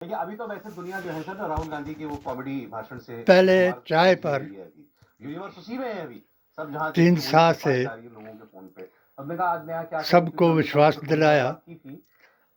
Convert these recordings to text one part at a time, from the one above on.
देखिए, अभी तो वैसे दुनिया जो है सर राहुल गांधी के वो कॉमेडी भाषण से पहले शुमार चाय जुड़ी पर हुई है अभी। यूनिवर्स उसी में है अभी। सब जहाँ 3 देखिए वही साल से प्रोफाइल आ रही है लोगों के फ़ोन पे। अब मैंने कहा आज नया क्या करूँ क्योंकि सबको अमित शाह जी विश्वास से थोड़ी देर दिलाया। बात की थी।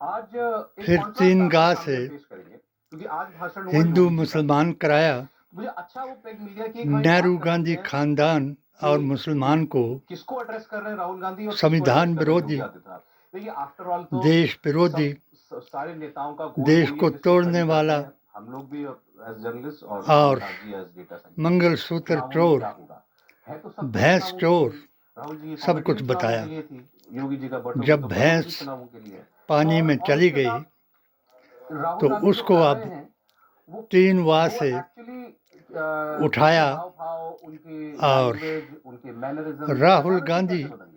आज एक फिर कॉन्ट्रास्ट 3 आपके गाह से सामने पेश करेंगे क्योंकि आज भाषण हुआ हिंदू योगी जी का। मुसलमान कराया। मुझे अच्छा वो पेग मिल गया कि एक हमें नेहरू बात करनी गांधी है खानदान और कि मुसलमान को किसको एड्रेस कर रहे हैं राहुल गांधी और किसको एड्रेस संविधान कर रहे हैं योगी विरोधी, आदित्यनाथ। देखिए आफ्टर ऑल तो देश विरोधी, सब सारे नेताओं का गोल देश वही है को जिससे तोड़ने स्टडी करते वाला हैं हम लोग भी एज जर्नलिस्ट और और Amitabh ji as data scientist. Mangalsutra चुनावों में चोर, क्या होगा है तो सब कुछ भैंस चुनावों के लिए चोर, ही। राहुल जी की सब कॉमेडी भी कुछ चुनावों के बताया। लिए थी। योगी जी का बटोगे जब तो बटोगे भी भैंस चुनावों के लिए है। पानी में और चली उसके गई साथ राहुल तो गांधी जो उसको कर रहे अब हैं वो 3 वाह वो से एक्चुअली उनके उठाया हाव भाव उनकी और लैंग्वेज उनके मैनरिज्म राहुल अचानक से गांधी कैसे बदल गए।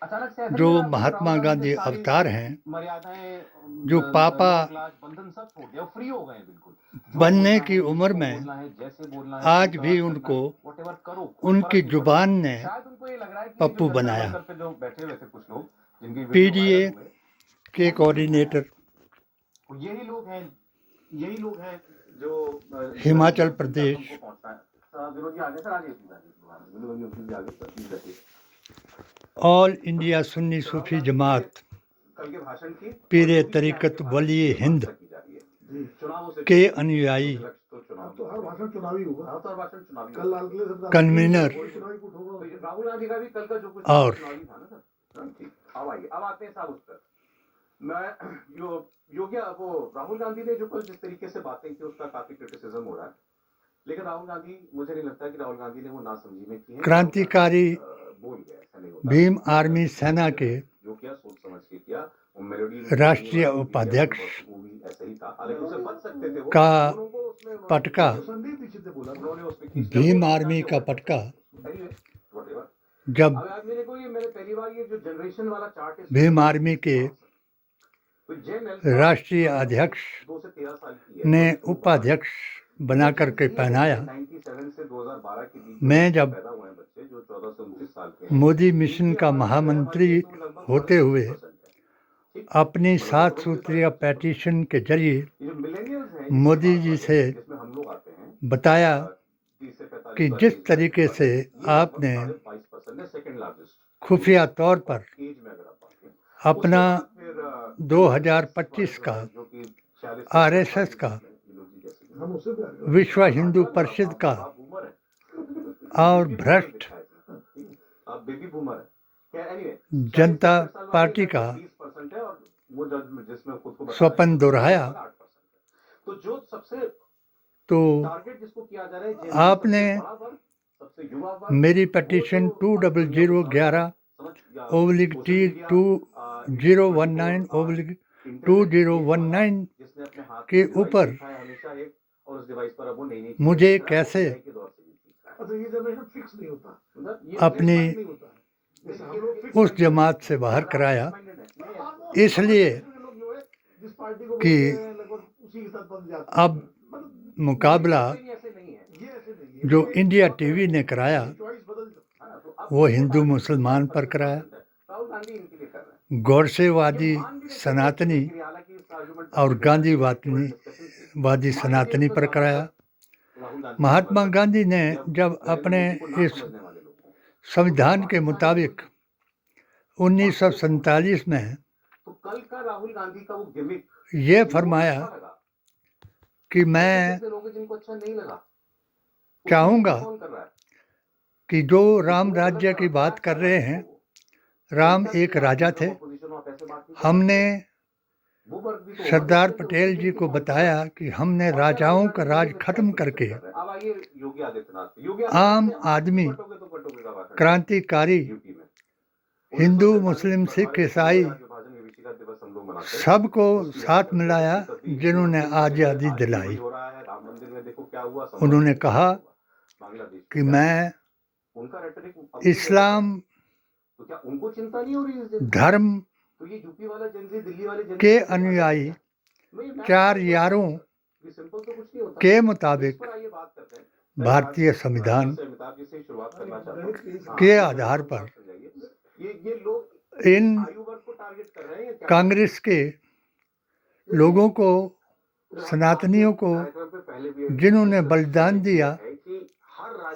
अचानक से ऐसा जो नहीं लगा आपको कि राहुल महात्मा गांधी ने गांधी सारी अवतार हैं, मर्यादाएं जो पापा लॉ क्लास बंधन सब छोड़ दिया फ्री हो गए बिल्कुल। जो बनने बोलना की है उम्र जिसको में बोलना है जैसे बोलना है जो आज भी सवाल करना उनको है वॉटेवर करो कोई उनकी फर्क नहीं पड़ता। जुबान ने शायद उनको ये लग रहा है कि ये जो पप्पू जंतर बनाया। मंतर पे जो बैठे हुए थे कुछ लोग जिनकी वीडियो पीडीए वायरल हुए के वो यही लोग हैं। कोऑर्डिनेटर वो यही लोग हैं जो हिमाचल जिन तक प्रदेश हमको पहुंचना है। विनोद जी आगे सर आगे विनोद जी आगे सर प्लीज रखिए। ऑल इंडिया सुन्नी राहुल सूफी गांधी के जमात कल के भाषण की और पीर योगी जी आने तरीक़त के भाषण वली की हिंद समीक्षा की जा रही है चुनावों से के जुड़ी। अनुयायी क्योंकि लक्ष्य तो चुनाव तो हर भाषण चुनावी होगा। हाँ तो हर भाषण चुनावी कल लाल किले से कन्वीनर चुनावी कुछ होगा। राहुल गांधी का भी कल का जो कुछ था और चुनावी था ना सर। ठीक अब आइए अब आते हैं साहब उस पर। मैं योगी वो राहुल गांधी ने जो कल जिस तरीके से बातें की उसका काफी क्रिटिसिज्म हो रहा है। लेकिन राहुल गांधी मुझे नहीं लगता कि राहुल गांधी ने वो नासमझी में की है। क्रांतिकारी बोल गया ऐसा नहीं होता। भीम आर्मी सेना के जो किया सोच समझ के किया वो मेलोडी राष्ट्रीय उपाध्यक्ष वो भी ऐसा ही था हालांकि उससे बच सकते थे वो का दोनों को उसमें पटका, संदीप पीछे से बोला उन्होंने उसमें खींच लिया भीम आर्मी का पटका, जब अब आज मेरे को ये मैंने पहली बार ये जो जनरेशन वाला चार्ट भीम आर्मी के राष्ट्रीय अध्यक्ष 2 से 13 साल की है ने उपाध्यक्ष बना करके पहनाया। 97 से 2012 के बीच मैं जब पैदा हुए हैं बच्चे जो 14 से 29 साल के हैं। मोदी मिशन का महामंत्री होते हुए अपनी 7 सूत्रीय पेटिशन के जरिए मोदी जी से बताया कि जिस तरीके से आपने खुफिया तौर पर अपना 2025 का आरएसएस का, विश्व हिंदू परिषद का और भ्रष्ट जनता पार्टी का स्वप्न दोहराया, तो आपने मेरी पिटीशन 2011/T2019/2019 के ऊपर मुझे कैसे अपनी उस जमात से बाहर कराया, इसलिए कि अब मुकाबला जो इंडिया टीवी ने कराया वो हिंदू मुसलमान पर कराया, गौरसेवादी सनातनी और गांधीवादी सनातनी पर कराया। महात्मा गांधी ने जब अपने इस संविधान के मुताबिक 1947 में ये फरमाया कि मैं चाहूँगा कि जो राम राज्य की बात कर रहे हैं, राम एक राजा थे। हमने सरदार पटेल जी को बताया कि हमने राजाओं का राज खत्म करके आम आदमी, क्रांतिकारी, हिंदू मुस्लिम सिख ईसाई सबको साथ मिलाया जिन्होंने आज़ादी दिलाई। उन्होंने कहा कि मैं इस्लाम धर्म के अनुयायी 4 यारों के मुताबिक भारतीय संविधान के आधार पर इन कांग्रेस के लोगों को सनातनियों को जिन्होंने बलिदान दिया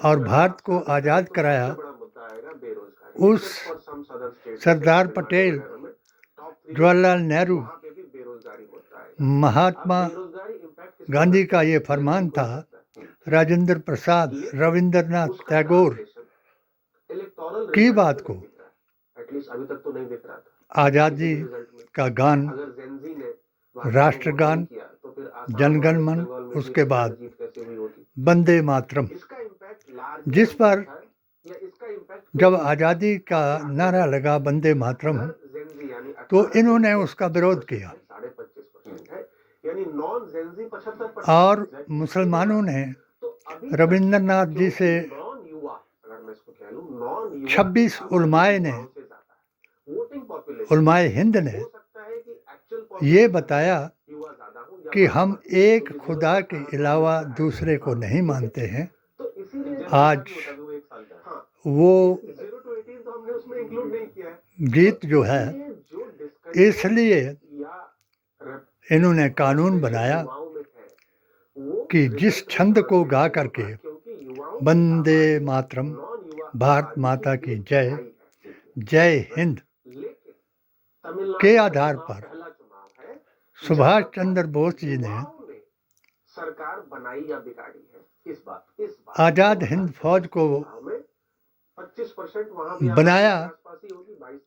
और भारत को आज़ाद कराया, उस सरदार पटेल, जवाहरलाल नेहरू, महात्मा गांधी का ये फरमान था, राजेंद्र प्रसाद, रविंद्रनाथ टैगोर की बात को आज़ादी का गान, राष्ट्रगान, जनगण मन, उसके बाद वंदे मातरम, जिस पर जब आज़ादी का नारा लगा वंदे मातरम, तो इन्होंने उसका विरोध किया और मुसलमानों ने रविंद्रनाथ जी से 26 उलमाए ने, उलमाए हिंद ने ये बताया कि हम एक खुदा के अलावा दूसरे को नहीं मानते हैं। आज वो गीत जो है, इसलिए इन्होंने कानून बनाया कि जिस छंद को गा करके वंदे मातरम, भारत माता की जय, जय हिंद के आधार पर सुभाष चंद्र बोस जी ने आज़ाद हिंद फौज को बनाया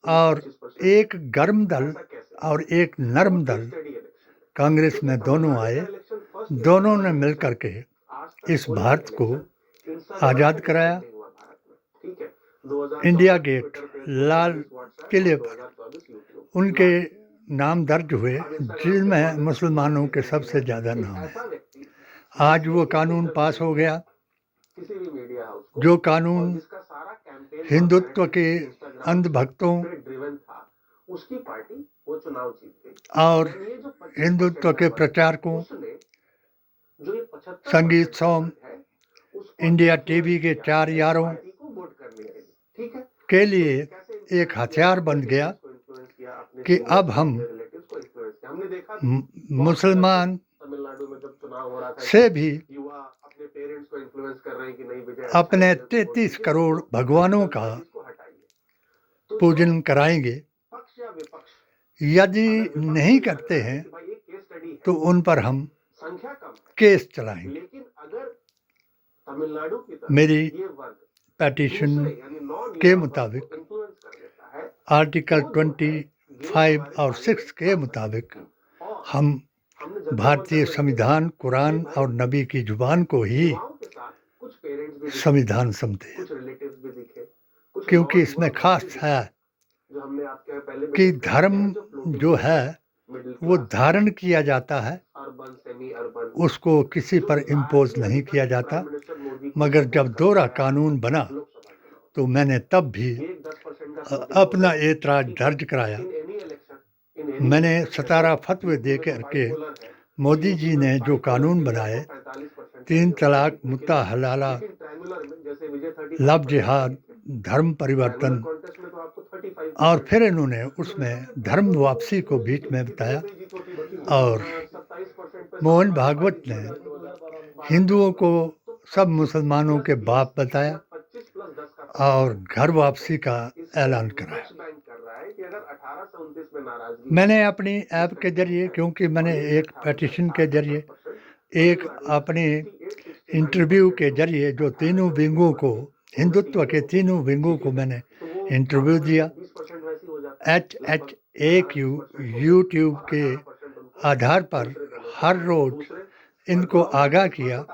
और एक गर्म दल और एक नरम दल कांग्रेस में दोनों आए, दोनों ने मिलकर के इस भारत को आज़ाद कराया। इंडिया गेट, लाल किले पर उनके नाम दर्ज हुए, जिनमें मुसलमानों के सबसे ज़्यादा नाम है। आज वो कानून पास हो गया, जो कानून हिंदुत्व के अंधभक्तों और हिंदुत्व के प्रचारकों, संगीत सोम, इंडिया टीवी के 4 यारों के लिए एक हथियार बन गया कि अब हम मुसलमान से भी अपने 33 करोड़ भगवानों का पूजन कराएंगे। यदि नहीं करते हैं तो उन पर हम केस चलाएंगे। मेरी पेटिशन के मुताबिक, आर्टिकल 25 और 6 के मुताबिक हम भारतीय संविधान, कुरान और नबी की जुबान को ही संविधान समझते हैं, क्योंकि इसमें खास है कि धर्म जो है वो धारण किया जाता है, उसको किसी पर इम्पोज नहीं किया जाता। मगर जब दोहरा कानून बना तो मैंने तब भी अपना एतराज़ दर्ज कराया। मैंने 17 फतवे दे करके मोदी जी ने जो कानून बनाए, 3 तलाक, मुत्ता हलाला, लव जिहाद, धर्म परिवर्तन, और फिर इन्होंने उसमें धर्म वापसी को बीच में बताया। और मोहन भागवत ने हिंदुओं को सब मुसलमानों के बाप बताया और घर वापसी का ऐलान कराया। मैंने अपनी ऐप के जरिए, क्योंकि मैंने एक पेटिशन के जरिए, एक अपने इंटरव्यू के जरिए जो तीनों विंगों को, हिंदुत्व के तीनों विंगों को मैंने इंटरव्यू दिया, HHAQ यूट्यूब के आधार पर हर रोज़ इनको आगाह किया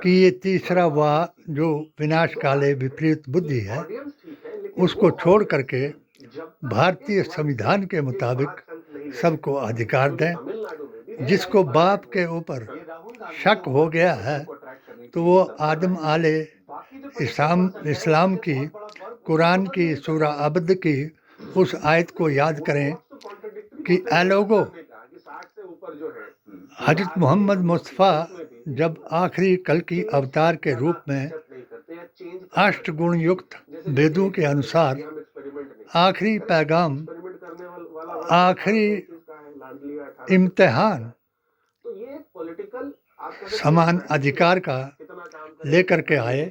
कि ये तीसरा वाह जो विनाश काले विपरीत बुद्धि है, उसको छोड़ करके भारतीय संविधान के मुताबिक सबको अधिकार दें। जिसको बाप के ऊपर शक हो गया है तो वो आदम आले इस्लाम की, कुरान की सूरा अब्द की उस आयत को याद करें कि ऐ लोगों, हज़रत मोहम्मद मुस्तफ़ा जब आखिरी कल की अवतार के रूप में अष्टगुण युक्त वेदों के अनुसार आखिरी पैगाम, आखिरी इम्तिहान समान अधिकार का लेकर के आए,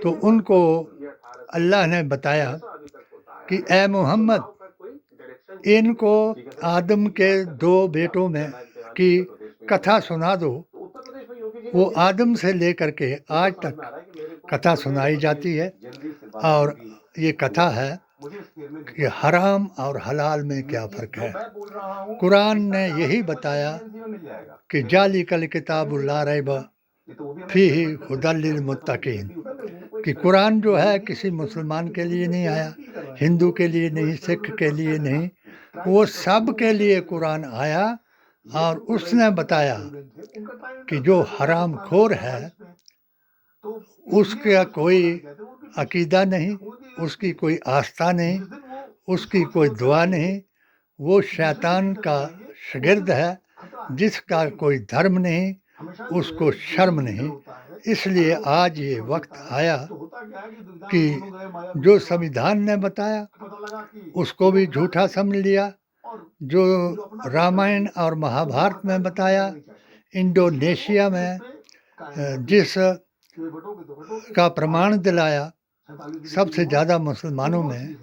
तो उनको अल्लाह ने बताया कि ए मोहम्मद, इनको आदम के 2 बेटों में की कथा सुना दो। वो आदम से लेकर के आज तक कथा सुनाई जाती है, और ये कथा है कि हराम और हलाल में क्या फ़र्क है। कुरान ने यही बताया कि जालिकल किताबुल ला रैब फीही हुदल लिल मुत्तकीन, कि कुरान जो है किसी मुसलमान के लिए नहीं आया, हिंदू के लिए नहीं, सिख के लिए नहीं, वो सब के लिए कुरान आया। और उसने बताया कि जो हराम खोर है उसका कोई अकीदा नहीं, उसकी कोई आस्था नहीं, उसकी कोई दुआ नहीं, वो शैतान का शागिर्द है, जिसका कोई धर्म नहीं, उसको शर्म नहीं। इसलिए आज ये वक्त आया कि जो संविधान ने बताया उसको भी झूठा समझ लिया, जो रामायण और महाभारत में बताया, इंडोनेशिया में जिस का प्रमाण दिलाया सबसे ज़्यादा मुसलमानों में,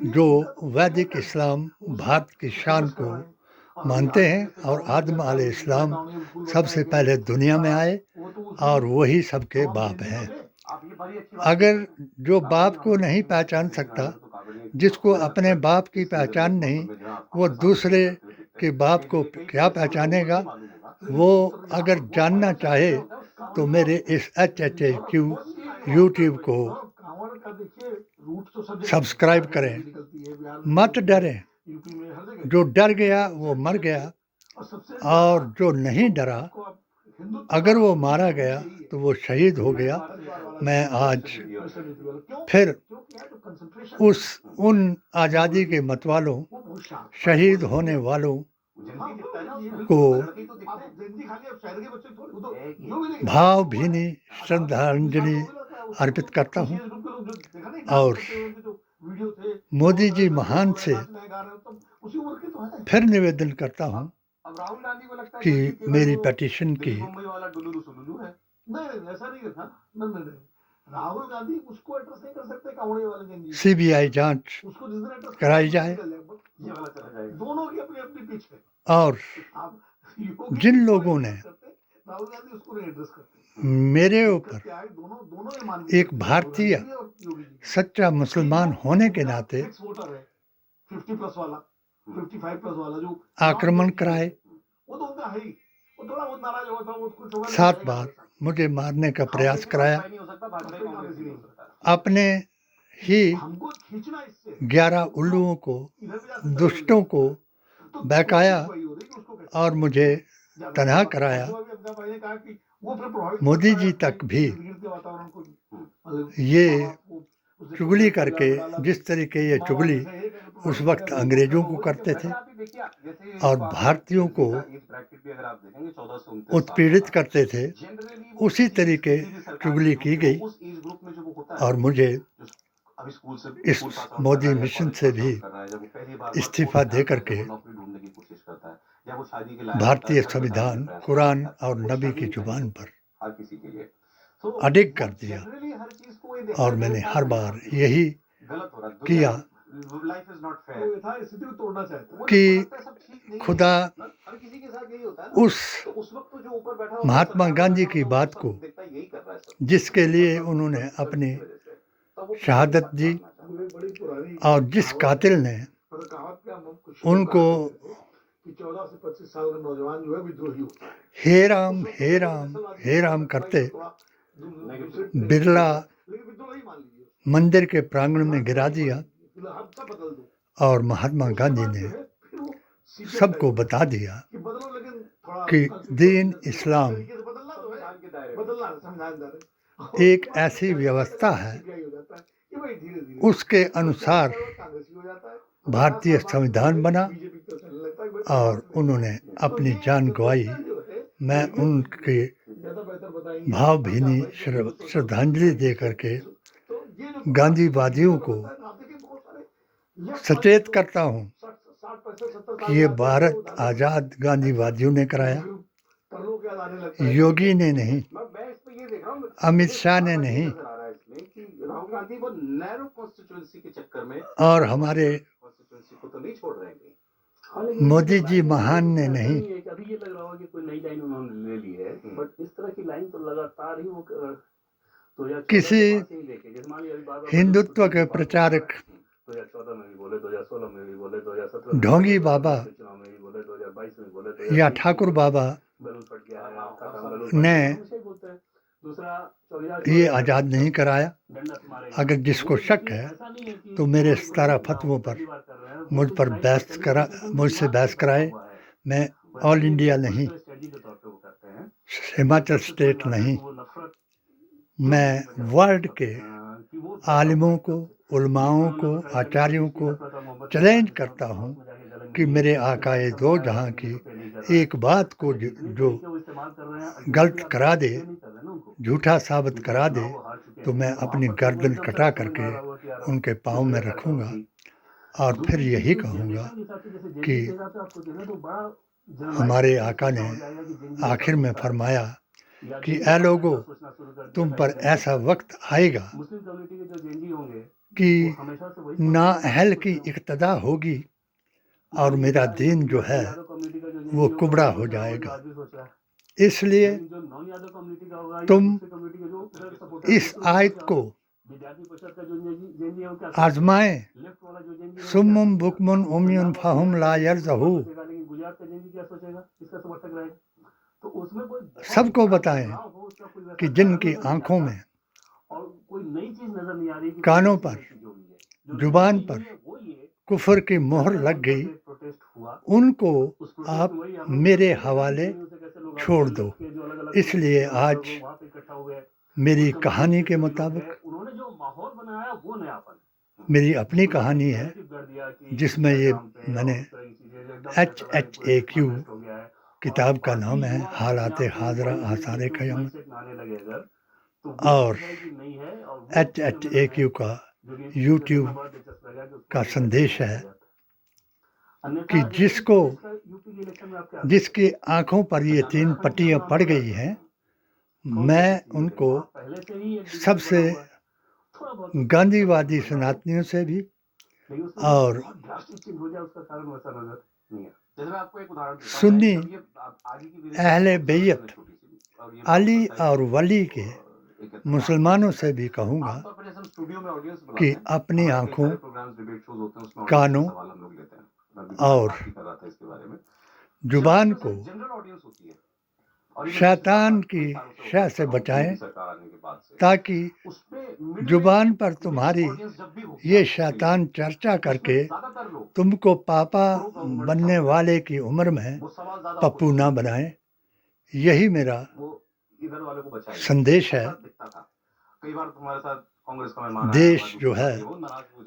जो वैदिक इस्लाम भारत की शान को मानते हैं, और आदम अलैहिस्सलाम सबसे पहले दुनिया में आए और वही सबके बाप हैं। अगर जो बाप को नहीं पहचान सकता, जिसको अपने बाप की पहचान नहीं, वो दूसरे के बाप को क्या पहचानेगा। वो अगर जानना चाहे तो मेरे इस HHQ यूट्यूब को सब्सक्राइब करें, मत डरें। जो डर गया वो मर गया, और जो नहीं डरा, अगर वो मारा गया तो वो शहीद हो गया। मैं आज फिर उन आज़ादी के मतवालों, शहीद होने वालों को भावभीनी श्रद्धांजलि अर्पित करता हूँ, और मोदी जी महान से फिर निवेदन करता हूँ कि मेरी पिटीशन की राहुल गांधी उसको एड्रेस नहीं कर सकते, कांवड़े वाले जंगी CBI जांच उसको जिस दिन एड्रेस कराई जाए, ये वाला चला जाए, दोनों की अपनी अपनी पिच है। और जिन लोगों ने राहुल गांधी उसको नहीं एड्रेस करते, मेरे ऊपर दोनों एक भारतीय सच्चा मुसलमान होने के नाते 50+ वाला, 55+ वाला जो आक्रमण कराए, वो तो उनका है ही, वो थोड़ा बहुत नाराज हुआ था, वो कुछ होगा 7 बार मुझे मारने का प्रयास कराया। अपने ही 11 उल्लुओं को, दुष्टों को बहकाया और मुझे तनहा कराया। मोदी जी तक भी ये चुगली करके, जिस तरीके ये चुगली उस वक्त अंग्रेजों को करते थे और भारतीयों को उत्पीड़ित करते थे, उसी तरीके चुगली की गई। और मुझे इस मोदी मिशन से भी इस्तीफा दे करके भारतीय संविधान, कुरान और नबी की जुबान पर अडिग कर दिया, और मैंने हर बार यही किया कि खुदा उस महात्मा गांधी की बात को, जिसके लिए उन्होंने अपनी शहादत दी, और जिस कातिल ने उनको 14 से 25 साल का नौजवान जो है विद्रोही होता है, हे राम हे राम हे राम करते बिरला मंदिर के प्रांगण में गिरा दिया, और महात्मा गांधी ने सबको बता दिया कि दीन इस्लाम एक ऐसी व्यवस्था है, उसके अनुसार भारतीय संविधान बना, और उन्होंने अपनी जान गंवाई। मैं उनके भावभीनी श्रद्धांजलि दे करके गांधीवादियों को सचेत करता हूँ कि ये भारत आज़ाद गांधीवादियों ने कराया, के बाद आने लगता है। योगी ने नहीं, मैं इस पे ये देख रहा हूँ, अमित शाह ने नहीं, नजर आ रहा है इसमें कि राहुल गांधी वो नैरो कॉन्स्टिट्यूएंसी के चक्कर में और हमारे कॉन्स्टिट्यूएंसी को तो नहीं छोड़ रहे हैं। मोदी जी महान ने ऐसा नहीं। है कि अभी ये लग रहा होगा कि कोई नई लाइन उन्होंने ले ली है, बट इस तरह की लाइन तो लगातार ही वो 2014 किसी के बाद से ही देखे। जैसे मान लीजिए अभी बार-बार हिंदुत्व के प्रचारक 2014 में भी बोले, 2016 में भी बोले, 2017 में ढोंगी बाबा चुनाव में भी बोले, 2022 में बोले, या ठाकुर बाबा बैलून फट गया है, आपका काम बैलून फट गया ने है, हमेशा ही बोलते हैं। दूसरा ये आज़ाद नहीं कराया। डंडा तुम्हारे अगर जिसको शक है ऐसा नहीं है कि तो मेरे 17 फतवों पर मुझ पर मुझसे बहस कराए। मैं ऑल इंडिया नहीं, हिमाचल स्टेट नहीं, मैं वर्ल्ड के आलिमों को, उलमाओं को, आचार्यों को चैलेंज करता हूँ कि मेरे आकाए दो जहाँ की एक बात को जो गलत करा दे, झूठा साबित करा दे, तो मैं अपनी गर्दन कटा करके उनके पाँव में रखूँगा और फिर यही कहूँगा कि हमारे आका ने आखिर में फरमाया कि ऐ लोगों, तुम पर ऐसा वक्त आएगा कि नाअहल की इक्तदा होगी और मेरा दीन जो है वो कुबड़ा हो जाएगा। इसलिए तुम इस आयत को आजमाएं। सुम्मुम बुकमुन उम्युन फहुम ला यरज़हू, सबको बताएं कि जिनकी आंखों में, कानों पर, जुबान पर कुफर की मोहर लग गई, उनको आप मेरे हवाले छोड़ दो। इसलिए आज मेरी कहानी के मुताबिक, मेरी अपनी कहानी है जिसमें ये मैंने HHAQ किताब का नाम है, हालात हाज़रा आसार क़यामत, और HHAQ का YouTube का संदेश है कि जिसकी आंखों पर ये 3 पट्टियाँ पड़ गई हैं, मैं उनको सबसे गांधीवादी सनातनियों से भी और सुन्नी अहले बैत अली और वली के मुसलमानों से भी कहूँगा कि अपनी आँखों, कानों और जुबान को शैतान की शह से बचाएं, ताकि जुबान पर तुम्हारी ये शैतान चर्चा करके तुमको पापा बनने वाले की उम्र में पप्पू ना बनाए। यही मेरा संदेश है। देश जो है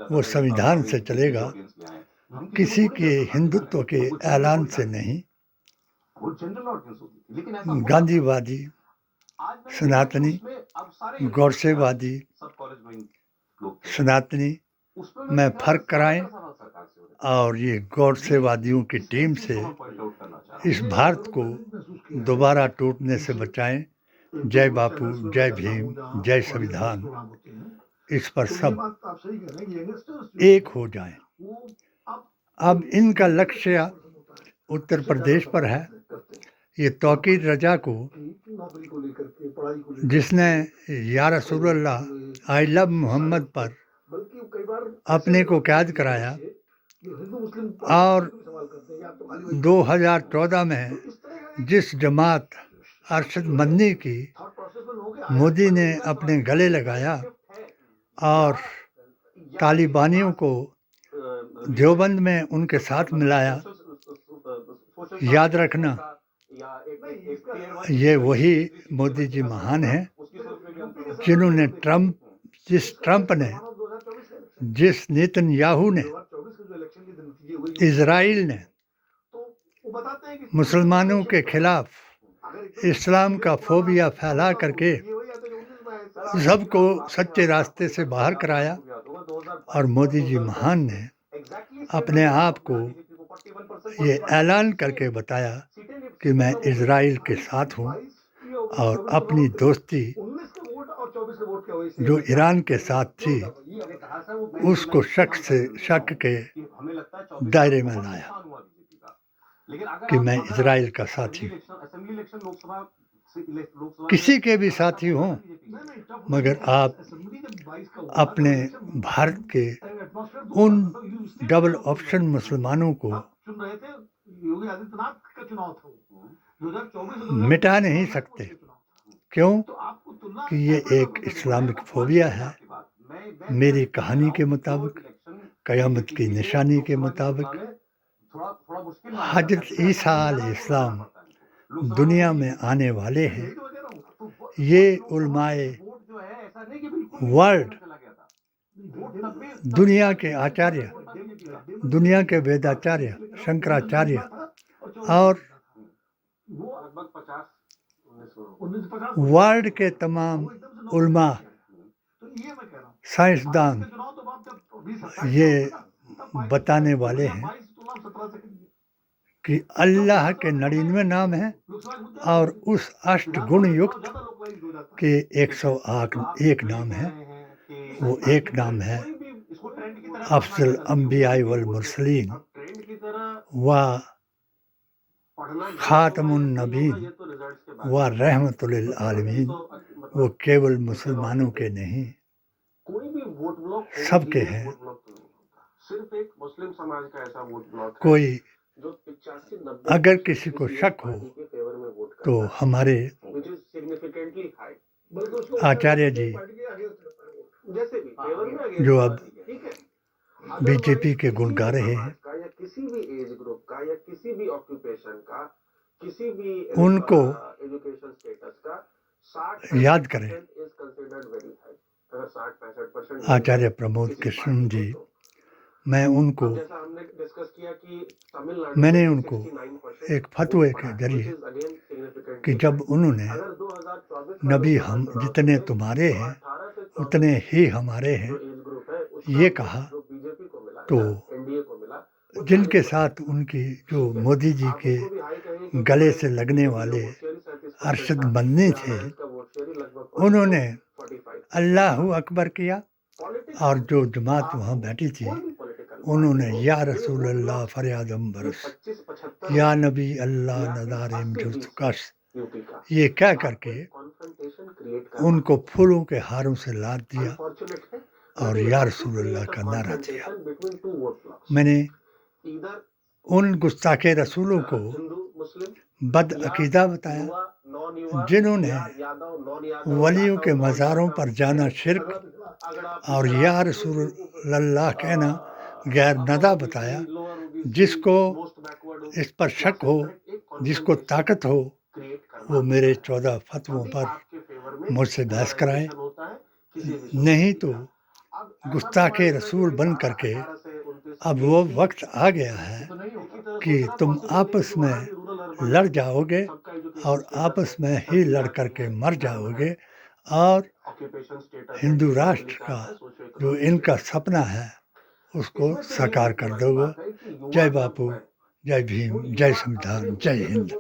वो संविधान से चलेगा, किसी के हिंदुत्व के ऐलान से नहीं। गांधीवादी, सनातनी, गौरसेवादी, सनातनी में फर्क कराएं और ये गौरसेवादियों की टीम से इस भारत को दोबारा टूटने से बचाएं। जय बापू, जय भीम, जय संविधान। इस पर सब एक हो जाएं। अब इनका लक्ष्य उत्तर प्रदेश पर है। ये तौकीर रजा को, जिसने या रसूलल्लाह आई लव मोहम्मद पर अपने को कैद कराया और 2014 में जिस जमात अरशद मदनी की मोदी ने अपने गले लगाया और तालिबानियों को देवबंद में उनके साथ मिलाया, याद रखना ये वही मोदी जी महान हैं जिन्होंने जिस ट्रंप ने, जिस नेतन्याहू ने, इजराइल ने मुसलमानों के खिलाफ इस्लाम का फोबिया फैला करके सबको सच्चे रास्ते से बाहर कराया, और मोदी जी महान ने अपने आप को ये ऐलान करके बताया कि मैं इजराइल के साथ हूँ और अपनी दोस्ती 19 के वोट और 24 के वोट के वजह से जो ईरान के साथ थी उसको शक के हमें लगता है दायरे में लाया कि मैं इजराइल का साथी हूँ। असेंबली इलेक्शन लोकसभा किसी के भी साथी हों, मगर आप अपने भारत के उन डबल ऑप्शन मुसलमानों को चुन रहे थे, योगी आदित्यनाथ का चुनाव था वो 2024 मिटा नहीं सकते। क्यों? तो आपको तुलना कि ये एक इस्लामिक फोबिया है। मेरी कहानी के मुताबिक, क़यामत की निशानी के मुताबिक हजरत ईसा अलैहिस्सलाम दुनिया में आने वाले हैं। ये उलमाए वर्ल्ड, दुनिया के आचार्य, दुनिया के वेदाचार्य शंकराचार्य और वर्ल्ड के तमाम उलमा, साइंसदान ये बताने वाले हैं कि अल्लाह के 99 नाम हैं और उस अष्ट गुण युक्त के 101 नाम है। वो एक नाम है अफजल अंबिया वल मुरसलीन व खातमुन नबीन व रहमतुल लिल आलमीन। वो केवल मुसलमानों के नहीं, कोई भी वोट ब्लॉक सबके हैं। सिर्फ एक मुस्लिम समाज का ऐसा वोट ब्लॉक है कोई जो 85-90 अगर किसी को शक हो के फेवर में वोट करता तो हमारे है, which is significantly high। आचार्य जी जैसे भी फेवर में आगे जो अब ठीक है, बीजेपी के गुण गा रहे हैं, का या किसी भी एज ग्रुप का या किसी भी ऑक्यूपेशन का, किसी भी उनको एजुकेशन स्टेटस का 60% याद करें। is considered very high। अगर 60-65% आचार्य प्रमोद कृष्ण जी, मैं उनको, जैसा हमने डिस्कस किया कि तमिलनाडु मैंने में उनको 69% एक फतवे के जरिए which is again significantly कि जब उन्होंने अगर 2024 नबी हम जितने तुम्हारे हैं उतने ही हमारे हैं ये कहा, तो जिनके साथ उनकी जो मोदी जी के गले से लगने वाले अरशद बन्नी थे, उन्होंने अल्लाहु अकबर किया और जो जमात वहाँ बैठी थी उन्होंने या रसूल अल्लाह फरियादम बरस, या नबी अल्लाह नदारिम जुर्तकश, ये कह करके उनको फूलों के हारों से लाद दिया और या रसूल अल्लाह का नारा दिया। मैंने उन गुस्ताखे रसूलों को बदअकीदा बताया जिन्होंने वलियों के मज़ारों पर जाना शिर्क और या रसूल अल्लाह कहना गैर नदा बताया। जिसको इस पर शक हो, जिसको ताकत हो, वो मेरे 14 फतवों पर मुझसे बहस कराए, नहीं तो गुस्ताखे रसूल बन करके अब वो वक्त आ गया है कि तुम आपस में लड़ जाओगे और आपस में ही लड़ करके मर जाओगे और हिंदू राष्ट्र का जो इनका सपना है उसको साकार कर दोगे। जय बापू, जय भीम, जय संविधान, जय हिंद।